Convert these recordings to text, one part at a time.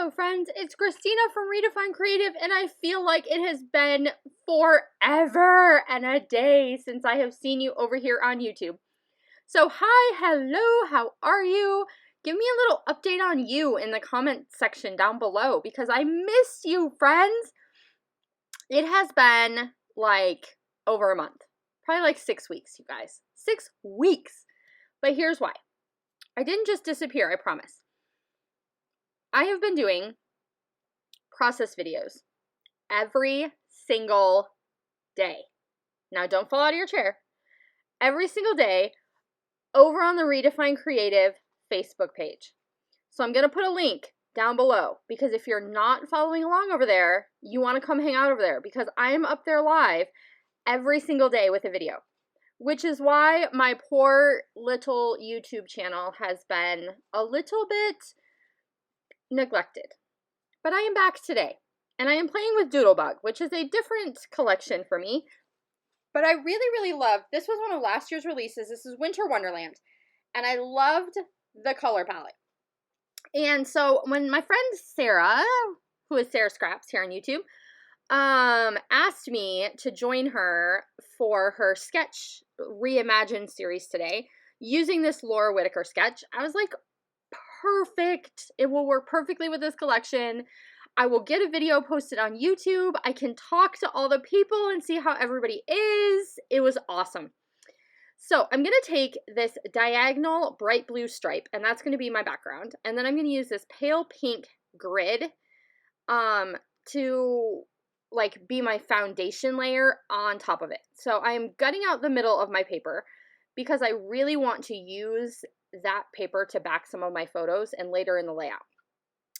Hello friends, it's Khristina from Redefine Creative, and I feel like it has been forever and a day since I have seen you over here on YouTube. So hi, hello, how are you? Give me a little update on you in the comment section down below because I missed you, friends. It has been like over a month, probably like 6 weeks, you guys. 6 weeks. But here's why. I didn't just disappear, I promise. I have been doing process videos every single day. Now, don't fall out of your chair. Every single day over on the Redefine Creative Facebook page. So I'm going to put a link down below because if you're not following along over there, you want to come hang out over there because I'm up there live every single day with a video, which is why my poor little YouTube channel has been a little bit neglected. But I am back today, and I am playing with Doodlebug, which is a different collection for me. But I really love, this was one of last year's releases. This is Winter Wonderland, and I loved the color palette. And so when my friend Sara, who is Sara Scraps here on YouTube, asked me to join her for her Sketch Reimagined Series today, using this Laura Whitaker sketch, I was like, perfect. It will work perfectly with this collection. I will get a video posted on YouTube. I can talk to all the people and see how everybody is. It was awesome. So I'm going to take this diagonal bright blue stripe, and that's going to be my background. And then I'm going to use this pale pink grid to like be my foundation layer on top of it. So I'm gutting out the middle of my paper because I really want to use that paper to back some of my photos and later in the layout.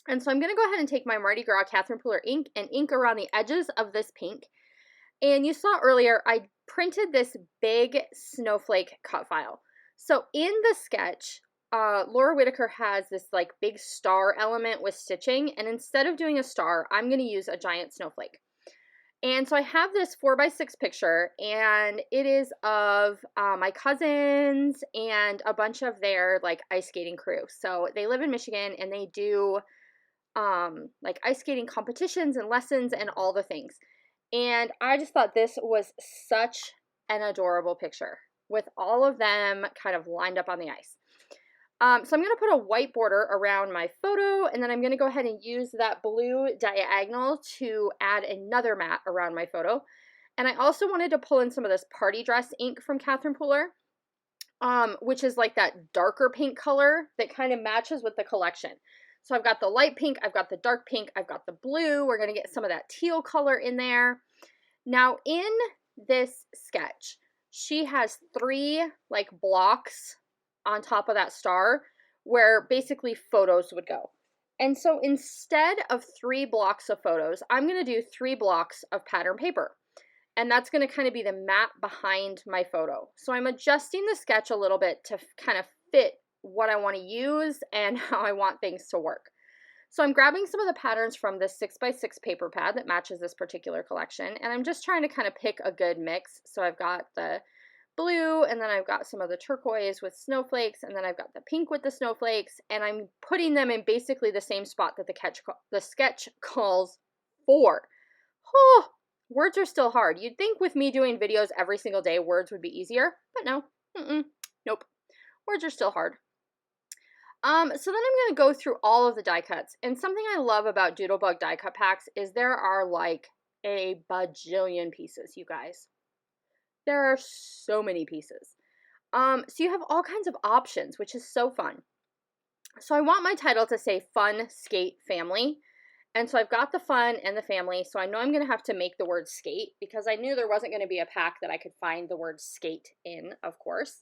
And so I'm going to go ahead and take my Mardi Gras Catherine Pooler ink and ink around the edges of this pink. And you saw earlier, I printed this big snowflake cut file. So in the sketch, Laura Whitaker has this like big star element with stitching. And instead of doing a star, I'm going to use a giant snowflake. And so I have this 4x6 picture, and it is of my cousins and a bunch of their like ice skating crew. So they live in Michigan, and they do like ice skating competitions and lessons and all the things. And I just thought this was such an adorable picture with all of them kind of lined up on the ice. So I'm going to put a white border around my photo, and then I'm going to go ahead and use that blue diagonal to add another mat around my photo. And I also wanted to pull in some of this party dress ink from Catherine Pooler, which is like that darker pink color that kind of matches with the collection. So I've got the light pink, I've got the dark pink, I've got the blue. We're going to get some of that teal color in there. Now in this sketch, she has 3 like blocks on top of that star where basically photos would go. And so instead of 3 blocks of photos, I'm going to do 3 blocks of pattern paper. And that's going to kind of be the mat behind my photo. So I'm adjusting the sketch a little bit to kind of fit what I want to use and how I want things to work. So I'm grabbing some of the patterns from this 6x6 paper pad that matches this particular collection. And I'm just trying to kind of pick a good mix. So I've got the blue, and then I've got some of the turquoise with snowflakes, and then I've got the pink with the snowflakes, and I'm putting them in basically the same spot that the sketch calls for. Oh, words are still hard. You'd think with me doing videos every single day, words would be easier, but no, nope. Words are still hard. So then I'm going to go through all of the die cuts, and something I love about Doodlebug die cut packs is there are like a bajillion pieces, you guys. There are so many pieces. So you have all kinds of options, which is so fun. So I want my title to say Fun Skate Family. And so I've got the fun and the family. So I know I'm going to have to make the word skate because I knew there wasn't going to be a pack that I could find the word skate in, of course.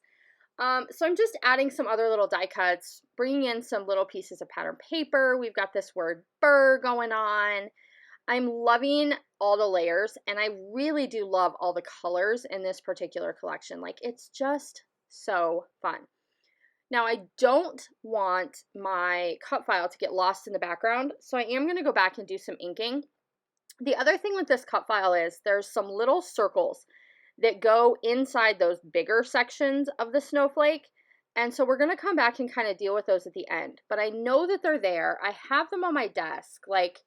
So I'm just adding some other little die cuts, bringing in some little pieces of pattern paper. We've got this word burr going on. I'm loving all the layers, and I really do love all the colors in this particular collection. Like, it's just so fun. Now, I don't want my cut file to get lost in the background, so I am going to go back and do some inking. The other thing with this cut file is there's some little circles that go inside those bigger sections of the snowflake, And so we're going to come back and kind of deal with those at the end. But I know that they're there. I have them on my desk. Like,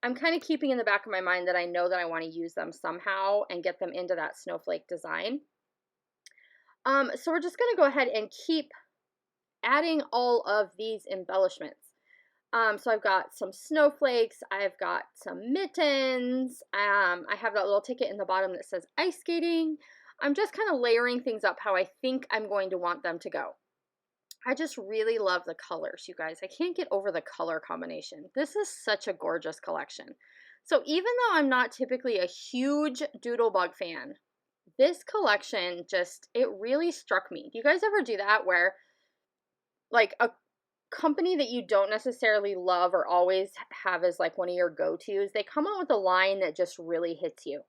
I'm kind of keeping in the back of my mind that I know that I want to use them somehow and get them into that snowflake design. So we're just going to go ahead and keep adding all of these embellishments. So I've got some snowflakes, I've got some mittens, I have that little ticket in the bottom that says ice skating. I'm just kind of layering things up how I think I'm going to want them to go. I just really love the colors, you guys. I can't get over the color combination. This is such a gorgeous collection. So even though I'm not typically a huge Doodlebug fan, this collection just, it really struck me. Do you guys ever do that where like a company that you don't necessarily love or always have as like one of your go-tos, they come out with a line that just really hits you?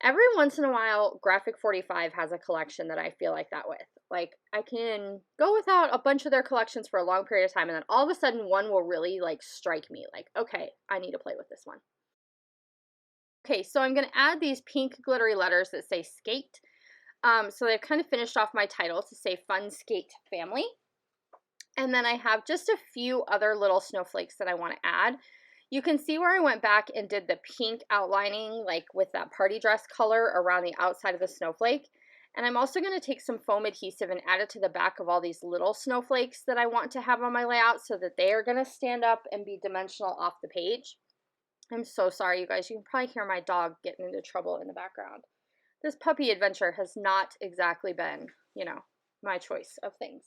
Every once in a while, Graphic 45 has a collection that I feel like that with. Like, I can go without a bunch of their collections for a long period of time, and then all of a sudden one will really like strike me. Like, okay, I need to play with this one. Okay, so I'm going to add these pink glittery letters that say skate. So they've kind of finished off my title to say Fun Skate Family. And then I have just a few other little snowflakes that I want to add. You can see where I went back and did the pink outlining, like with that party dress color around the outside of the snowflake. And I'm also going to take some foam adhesive and add it to the back of all these little snowflakes that I want to have on my layout so that they are going to stand up and be dimensional off the page. I'm so sorry, you guys. You can probably hear my dog getting into trouble in the background. This puppy adventure has not exactly been, you know, my choice of things.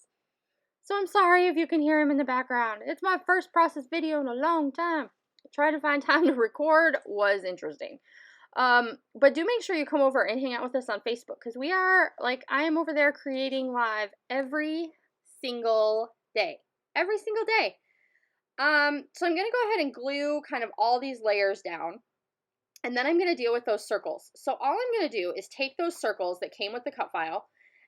So I'm sorry if you can hear him in the background. It's my first process video in a long time. Trying to find time to record was interesting. But do make sure you come over and hang out with us on Facebook, because we are, like, I am over there creating live every single day. Every single day. So I'm going to go ahead and glue kind of all these layers down. And then I'm going to deal with those circles. So all I'm going to do is take those circles that came with the cut file,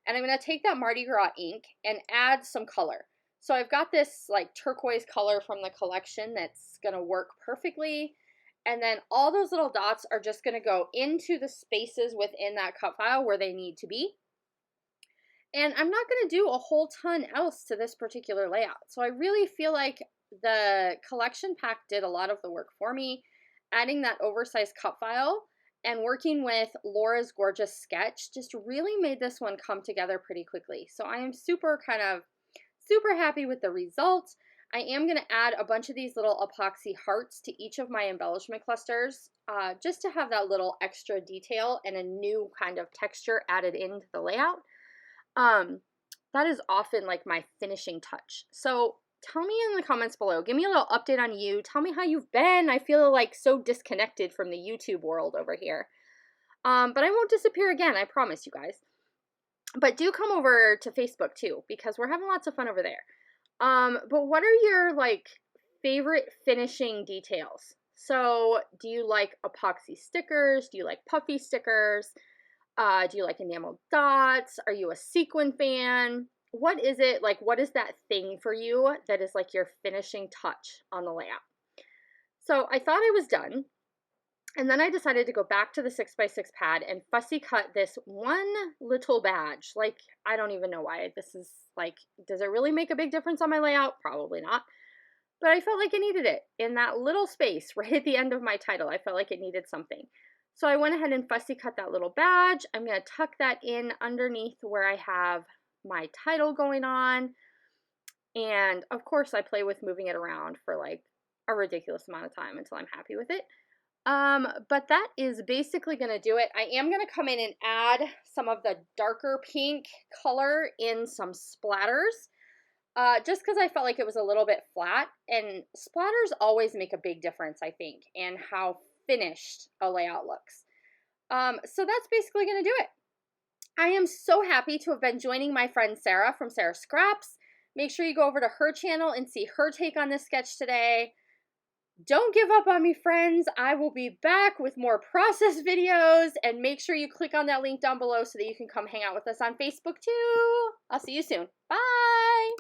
and I'm going to take that Mardi Gras ink and add some color. So I've got this like turquoise color from the collection that's going to work perfectly. And then all those little dots are just going to go into the spaces within that cut file where they need to be. And I'm not going to do a whole ton else to this particular layout. So I really feel like the collection pack did a lot of the work for me. Adding that oversized cut file and working with Laura's gorgeous sketch just really made this one come together pretty quickly. So I am super happy with the results. I am going to add a bunch of these little epoxy hearts to each of my embellishment clusters just to have that little extra detail and a new kind of texture added into the layout. That is often like my finishing touch. So tell me in the comments below. Give me a little update on you. Tell me how you've been. I feel like so disconnected from the YouTube world over here. But I won't disappear again, I promise you guys. But do come over to Facebook too, because we're having lots of fun over there. But what are your like favorite finishing details? So do you like epoxy stickers? Do you like puffy stickers? Do you like enamel dots? Are you a sequin fan? What is it, like, what is that thing for you that is like your finishing touch on the layout? So I thought I was done. And then I decided to go back to the 6x6 pad and fussy cut this one little badge. Like, I don't even know why. This is like, does it really make a big difference on my layout? Probably not. But I felt like I needed it in that little space right at the end of my title. I felt like it needed something. So I went ahead and fussy cut that little badge. I'm going to tuck that in underneath where I have my title going on. And of course I play with moving it around for like a ridiculous amount of time until I'm happy with it. But that is basically going to do it. I am going to come in and add some of the darker pink color in some splatters, just because I felt like it was a little bit flat, and splatters always make a big difference, I think, in how finished a layout looks. So that's basically going to do it. I am so happy to have been joining my friend Sara from Sara Scraps. Make sure you go over to her channel and see her take on this sketch today. Don't give up on me, friends. I will be back with more process videos, and make sure you click on that link down below so that you can come hang out with us on Facebook too. I'll see you soon. Bye.